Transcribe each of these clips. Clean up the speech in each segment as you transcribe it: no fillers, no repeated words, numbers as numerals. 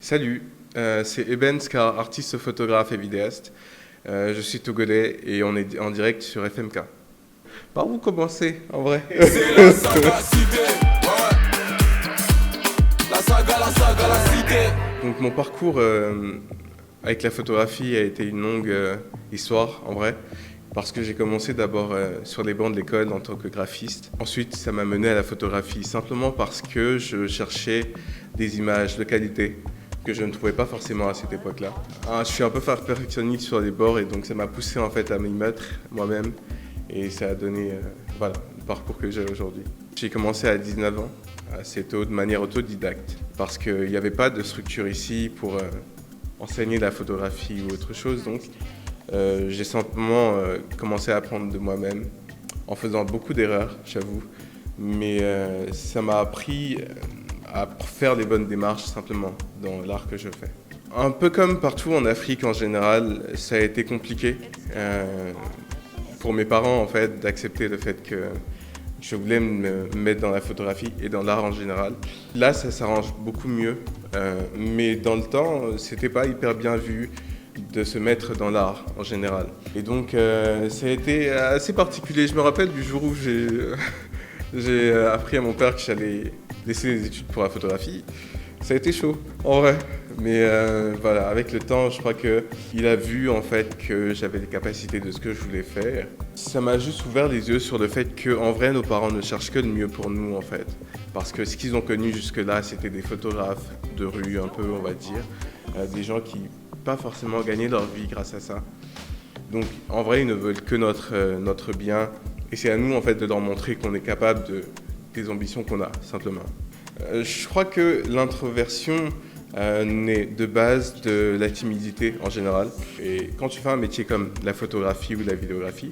Salut, c'est Eben Scar, artiste photographe et vidéaste. Je suis togolais et on est en direct sur FMK. Par où commencer en vrai? C'est la saga cité, ouais. La saga, la cité. Donc mon parcours avec la photographie a été une longue histoire en vrai. Parce que j'ai commencé d'abord sur les bancs de l'école en tant que graphiste. Ensuite, ça m'a mené à la photographie, simplement parce que je cherchais des images de qualité que je ne trouvais pas forcément à cette époque-là. Je suis un peu perfectionniste sur les bords et donc ça m'a poussé en fait à m'y mettre moi-même et ça a donné le parcours que j'ai aujourd'hui. J'ai commencé à 19 ans, assez tôt, de manière autodidacte, parce qu'il n'y avait pas de structure ici pour enseigner la photographie ou autre chose. Donc, j'ai simplement commencé à apprendre de moi-même, en faisant beaucoup d'erreurs, j'avoue, mais ça m'a appris à faire les bonnes démarches simplement dans l'art que je fais. Un peu comme partout en Afrique en général, ça a été compliqué pour mes parents en fait d'accepter le fait que je voulais me mettre dans la photographie et dans l'art en général. Là, ça s'arrange beaucoup mieux, mais dans le temps, c'était pas hyper bien vu de se mettre dans l'art en général. Et donc ça a été assez particulier. Je me rappelle du jour où j'ai appris à mon père que j'allais laisser les études pour la photographie. Ça a été chaud, en vrai. Mais voilà, avec le temps, je crois qu'il a vu en fait que j'avais les capacités de ce que je voulais faire. Ça m'a juste ouvert les yeux sur le fait qu'en vrai, nos parents ne cherchent que le mieux pour nous en fait. Parce que ce qu'ils ont connu jusque-là, c'était des photographes de rue un peu, on va dire. Des gens qui pas forcément gagner leur vie grâce à ça. Donc en vrai, ils ne veulent que notre bien et c'est à nous en fait de leur montrer qu'on est capable des ambitions qu'on a simplement. Je crois que l'introversion naît de base de la timidité en général. Et quand tu fais un métier comme la photographie ou la vidéographie,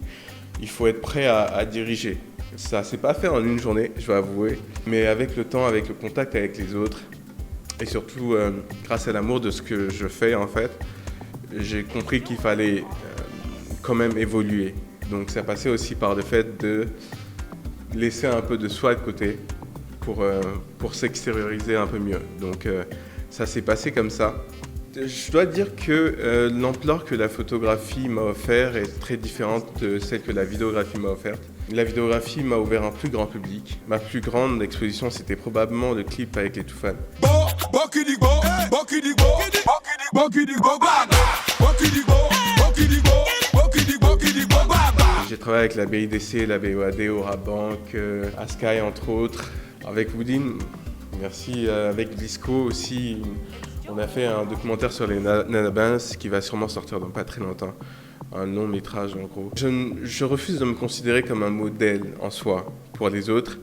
il faut être prêt à diriger. Ça s'est pas fait en une journée, je vais avouer, mais avec le temps, avec le contact avec les autres, et surtout, grâce à l'amour de ce que je fais, en fait, j'ai compris qu'il fallait quand même évoluer. Donc ça passait aussi par le fait de laisser un peu de soi de côté pour s'extérioriser un peu mieux. Donc ça s'est passé comme ça. Je dois dire que l'ampleur que la photographie m'a offert est très différente de celle que la vidéographie m'a offerte. La vidéographie m'a ouvert un plus grand public. Ma plus grande exposition, c'était probablement le clip avec les Toufan. J'ai travaillé avec la BIDC, la BOAD, Orabank, Askai entre autres, avec Woodin, merci, avec Disco aussi. On a fait un documentaire sur les Nanabins qui va sûrement sortir dans pas très longtemps. Un long métrage en gros. Je refuse de me considérer comme un modèle en soi pour les autres,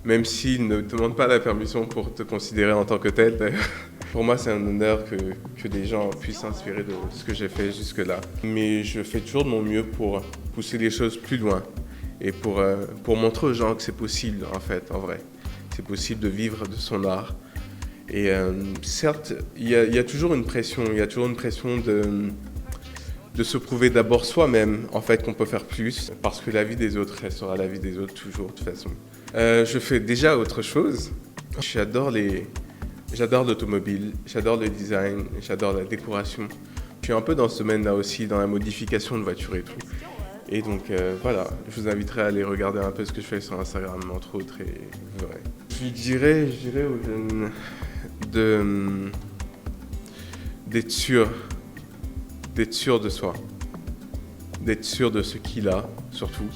même s'ils ne demandent pas la permission pour te considérer en tant que tel d'ailleurs. Pour moi c'est un honneur que des gens puissent s'inspirer de ce que j'ai fait jusque-là. Mais je fais toujours de mon mieux pour pousser les choses plus loin et pour montrer aux gens que c'est possible en fait, en vrai. C'est possible de vivre de son art. Et certes, il y a toujours une pression, de se prouver d'abord soi-même, en fait, qu'on peut faire plus, parce que la vie des autres restera la vie des autres toujours, de toute façon. Je fais déjà autre chose. J'adore l'automobile, j'adore le design, j'adore la décoration. Je suis un peu dans ce domaine-là aussi, dans la modification de voitures et tout. Et donc voilà, je vous inviterai à aller regarder un peu ce que je fais sur Instagram, entre autres, et vous verrez. Je dirais aux jeunes d'être sûr de soi, d'être sûr de ce qu'il a, surtout,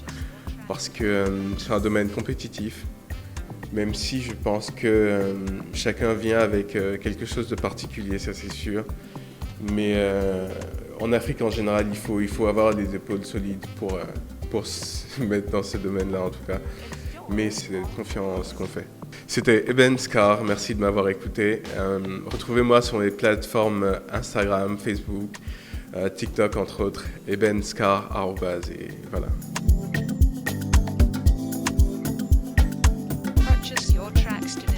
parce que c'est un domaine compétitif, même si je pense que chacun vient avec quelque chose de particulier, ça c'est sûr, mais en Afrique en général, il faut avoir les épaules solides pour se mettre dans ce domaine-là en tout cas, mais c'est confiant en ce qu'on fait. C'était Eben Scar, merci de m'avoir écouté. Retrouvez-moi sur les plateformes Instagram, Facebook, TikTok entre autres, Eben Scar, et voilà. Purchase your tracks today.